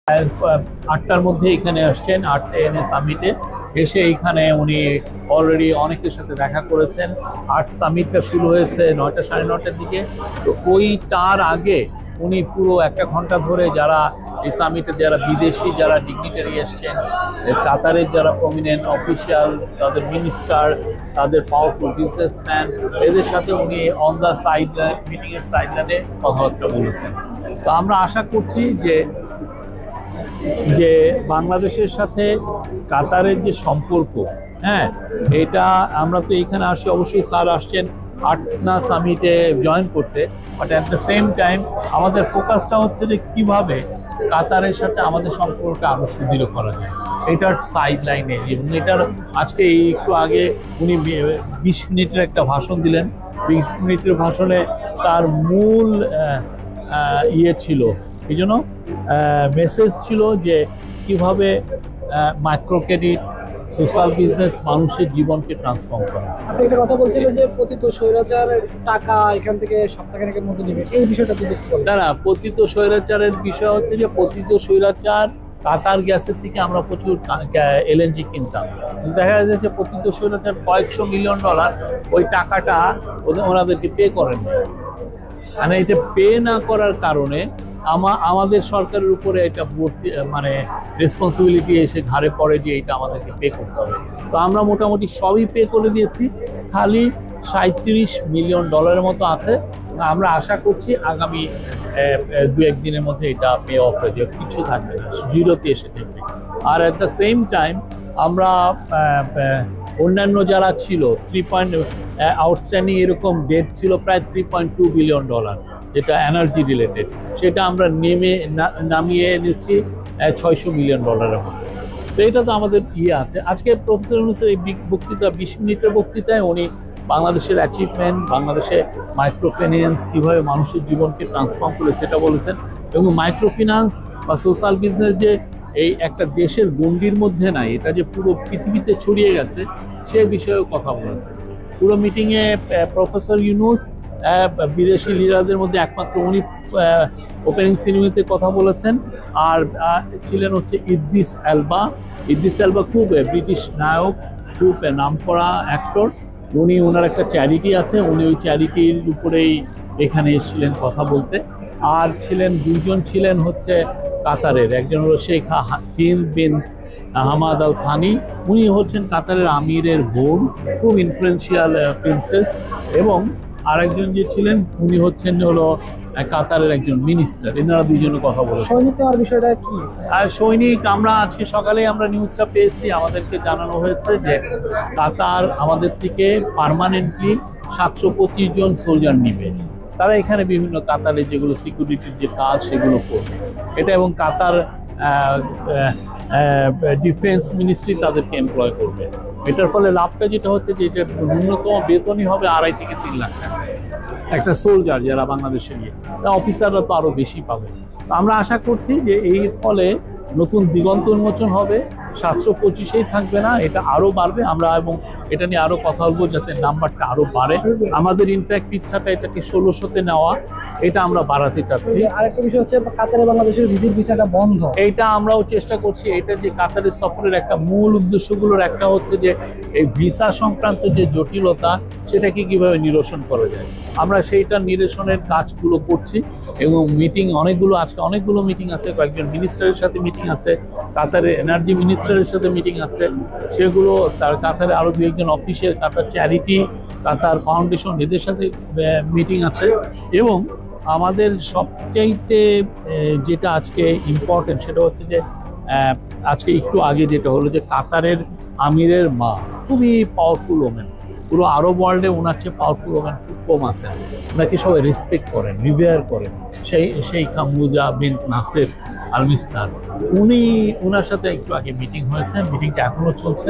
8টার মধ্যে এখানে আসছেন, 8টা এনে সামিটে এসে এইখানে উনি অলরেডি অনেকের সাথে দেখা করেছেন। 8 সামিটটা শুরু হয়েছে 9টা সাড়ে 9টার দিকে। তো তার আগে উনি পুরো 1 ঘন্টা ধরে যারা এই সামিটে যারা বিদেশি যারা ডিগনিটারি এসছেন, কাতারের যারা প্রমিনেন্ট অফিসিয়াল, তাদের মিনিস্টার, তাদের পাওয়ারফুল বিজনেসম্যান, এদের সাথে উনি অন দ্য সাইড মিটিংয়ের সাইডলাইনে কথাবার্তা বলেছেন। তো আমরা আশা করছি যে বাংলাদেশের সাথে কাতারের যে সম্পর্ক, হ্যাঁ, এটা আমরা তো এখানে আসছি, অবশ্যই স্যার আসছেন 8না সামিটে জয়েন করতে, but at the same time আমাদের ফোকাসটা হচ্ছে যে কীভাবে কাতারের সাথে আমাদের সম্পর্কটা আরও সুদৃঢ় করা যায়, এটার সাইড লাইনে। এবং এটার আজকে একটু আগে উনি 20 মিনিটের একটা ভাষণ দিলেন। 20 মিনিটের ভাষণে তার মূল ছিল, এই জন্য মেসেজ ছিল যে কিভাবে মাইক্রো ক্রেডিট, সোশ্যাল বিজনেস মানুষের জীবনকে ট্রান্সফর্ম করে। আপনি একটা কথা বলছিলেন যে পতিত স্বৈরাচার টাকা এখান থেকে সপ্তাহখানেকের মধ্যে নেবে, এই বিষয়টা যদি একটু বলেন। না, পতিত স্বৈরাচারের বিষয় হচ্ছে যে পতিত স্বৈরাচার কাতার গ্যাসের থেকে আমরা প্রচুর এলএনজি কিনতাম। দেখা যাচ্ছে পতিত স্বৈরাচার কয়েকশো মিলিয়ন ডলার ওই টাকাটা ওনাদেরকে পে করেন, মানে এটা পে না করার কারণে আমাদের সরকারের উপরে এটা মানে রেসপন্সিবিলিটি এসে ঘাড়ে পড়ে যে এটা আমাদেরকে পে করতে হবে। তো আমরা মোটামুটি সবই পে করে দিয়েছি, খালি 37 মিলিয়ন ডলারের মতো আছে। আমরা আশা করছি আগামী 2-1 দিনের মধ্যে এটা পে অফ হয়ে যাবে, কিছু থাকবে না, জিরোতে এসে থাকবে। আর অ্যাট দ্য সেম টাইম আমরা অন্যান্য যারা ছিল আউটস্ট্যান্ডিং এরকম ডেট ছিল প্রায় 3.2 বিলিয়ন ডলার, যেটা এনার্জি রিলেটেড, সেটা আমরা নামিয়ে এনেছি 600 মিলিয়ন ডলারের মধ্যে। তো এটা তো আমাদের আছে। আজকে প্রফেসর ইউনূসের এই বক্তৃতা 20 মিনিটের বক্তৃতায় উনি বাংলাদেশের অ্যাচিভমেন্ট, বাংলাদেশে মাইক্রোফিন্যান্স কীভাবে মানুষের জীবনকে ট্রান্সফর্ম করেছে সেটা বলেছেন। এবং মাইক্রোফিন্যান্স বা সোশ্যাল বিজনেস যে এই একটা দেশের গণ্ডির মধ্যে নাই, এটা যে পুরো পৃথিবীতে ছড়িয়ে গেছে সে বিষয়েও কথা বলেছে। পুরো মিটিংয়ে প্রফেসর ইউনূস বিদেশি লিডারদের মধ্যে একমাত্র উনি ওপেনিং সেরিমনিতে কথা বলেছেন। আর ছিলেন হচ্ছে ইদ্রিস এলবা, খুব ব্রিটিশ নায়ক, খুব নামকরা অ্যাক্টর। ওনার একটা চ্যারিটি আছে, উনি ওই চ্যারিটির উপরেই এখানে এসেছিলেন কথা বলতে। আর দুজন ছিলেন হচ্ছে কাতারের, একজন হলো Sheikh Hind bin Hamad Al Thani, উনি হচ্ছেন কাতারের আমিরের বোন, খুব ইনফ্লুয়েন্সিয়াল প্রিন্সেস। এবং আরেকজন যে ছিলেন উনি হচ্ছেন হলো কাতারের একজন মিনিস্টার। এনারা দুইজনে কথা বলেছেন। সৈনিক নেওয়ার বিষয়টা কি? আর সৈনিক, আমরা আজকে সকালে আমরা নিউজটা পেয়েছি, আমাদেরকে জানানো হয়েছে যে কাতার আমাদের থেকে পার্মানেন্টলি 725 জন সোলজার নিবে। তারা এখানে বিভিন্ন কাতারে যেগুলো সিকিউরিটির যে কাজ সেগুলো করবে এটা, এবং কাতার ডিফেন্স মিনিস্ট্রি তাদেরকে এমপ্লয় করবে। এটার ফলে লাভটা যেটা হচ্ছে যে এটা ন্যূনতম বেতনই হবে 2.5 থেকে 3 লাখ টাকা একটা সোলজার যারা বাংলাদেশে গিয়ে, তা অফিসাররা তো আরও বেশি পাবে। তো আমরা আশা করছি যে এই ফলে নতুন দিগন্ত উন্মোচন হবে, 725-এই থাকবে না, এটা আরও বাড়বে। আমরা এবং এটা নিয়ে আরও কথা বলবো যাতে নাম্বারটা আরও বাড়ে। আমাদের ইনফ্যাক্ট ইচ্ছাটা এটাকে 1600-তে নেওয়া, এটা আমরা বাড়াতে চাচ্ছি। আরেকটা বিষয় হচ্ছে কাতারে বাংলাদেশের ভিজিট ভিসাটা বন্ধ, এইটা আমরাও চেষ্টা করছি। এটা যে কাতারের সফরের একটা মূল উদ্দেশ্যগুলোর একটা হচ্ছে যে এই ভিসা সংক্রান্ত যে জটিলতা সেটাকে কিভাবে নিরসন করা যায়, আমরা সেইটা নিরসনের কাজগুলো করছি। এবং আজকে অনেকগুলো মিটিং আছে, কয়েকজন মিনিস্টারের সাথে মিটিং আছে, কাতারের এনার্জি মিনিস্টারের সাথে মিটিং আছে, সেগুলো তার কাতারে আরও 2-1 অফিসের, কাতার চ্যারিটি, কাতার ফাউন্ডেশন, এদের সাথে মিটিং আছে। এবং আমাদের সবচাইতে যেটা আজকে ইম্পর্টেন্ট সেটা হচ্ছে যে আজকে একটু আগে যেটা হলো যে কাতারের আমিরের মা খুবই পাওয়ারফুল ওমেন, পুরো আরব ওয়ার্ল্ডে ওনার চেয়ে পাওয়ারফুল ওমেন খুব কম আছেন, ওনাকে সবাই রেসপেক্ট করেন, রিভেয়ার করেন। শেখ হামুজা বিনত নাসের আল মিস্তার, ওনার সাথে একটু আগে মিটিং হয়েছে, মিটিংটা এখনও চলছে।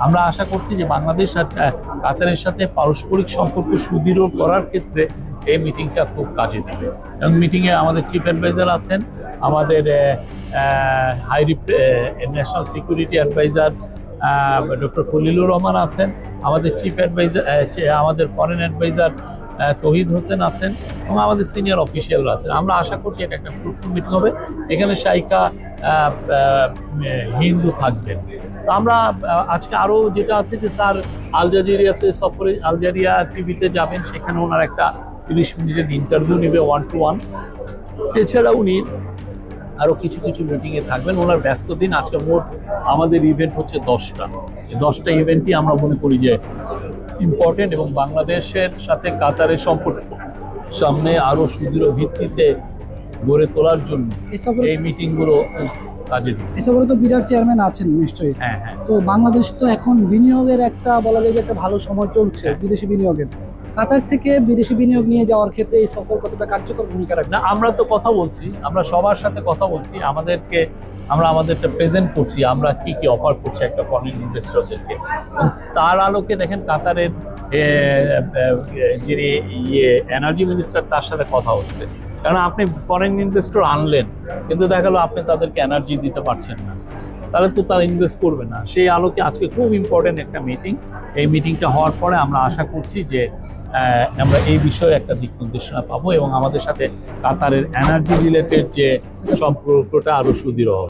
আমরা আশা করছি যে বাংলাদেশ আর কাতারের সাথে পারস্পরিক সম্পর্ক সুদৃঢ় করার ক্ষেত্রে এই মিটিংটা খুব কাজে দেবে। এবং মিটিংয়ে আমাদের চিফ অ্যাডভাইজার আছেন, আমাদের national security adviser doctor Khalilur Rahman আছেন, আমাদের চিফ অ্যাডভাইজার, আমাদের ফরেন অ্যাডভাইজার তহিদ হোসেন আছেন এবং আমাদের সিনিয়র অফিসিয়ালরা আছেন। আমরা আশা করছি এটা একটা ফ্রুটফুল মিটিং হবে। এখানে শাইখা হিন্দু থাকবেন। তো আমরা আজকে আরও যেটা আছে যে স্যার আলজাজিরিয়াতে সফরে, আলজারিয়া টিভিতে যাবেন, সেখানে ওনার একটা 30 মিনিটের ইন্টারভিউ নেবে 1-to-1। এছাড়া উনি আরও কিছু কিছু মিটিংয়ে থাকবেন। ওনার ব্যস্ত দিন। আজকে মোট আমাদের ইভেন্ট হচ্ছে 10টা। এই 10টা ইভেন্টই আমরা মনে করি যে ইম্পর্টেন্ট এবং বাংলাদেশের সাথে কাতারের সম্পর্ক সামনে আরও সুদৃঢ় ভিত্তিতে গড়ে তোলার জন্য এই মিটিংগুলো কাজে দিবে। এসবের তো বিরাট চেয়ারম্যান আছেন নিশ্চয়ই। হ্যাঁ হ্যাঁ। তো বাংলাদেশ তো এখন বিনিয়োগের একটা বলা যায় যে একটা ভালো সময় চলছে বিদেশি বিনিয়োগের। কাতার থেকে বিদেশি বিনিয়োগ নিয়ে যাওয়ার ক্ষেত্রে এই সফর কতটা কার্যকর ভূমিকা রাখবে? না, আমরা তো কথা বলছি, আমরা সবার সাথে কথা বলছি, আমরা আমাদেরটা প্রেজেন্ট করছি, আমরা কি কি অফার করছি একটা ফরেন ইনভেস্টরদেরকে। তার আলোকে দেখেন কাতারের যিনি এনার্জি মিনিস্টার, তার সাথে কথা হচ্ছে। কারণ আপনি ফরেন ইনভেস্টর আনলেন, কিন্তু দেখা গেলো আপনি তাদেরকে এনার্জি দিতে পারছেন না, তাহলে তো তারা ইনভেস্ট করবে না। সেই আলোকে আজকে খুব ইম্পর্টেন্ট একটা মিটিং। এই মিটিংটা হওয়ার পরে আমরা আশা করছি যে আমরা এই বিষয়ে একটা দিক নির্দেশনা পাবো এবং আমাদের সাথে কাতারের এনার্জি রিলেটেড যে সম্পর্কটা আরো সুদৃঢ় হবে।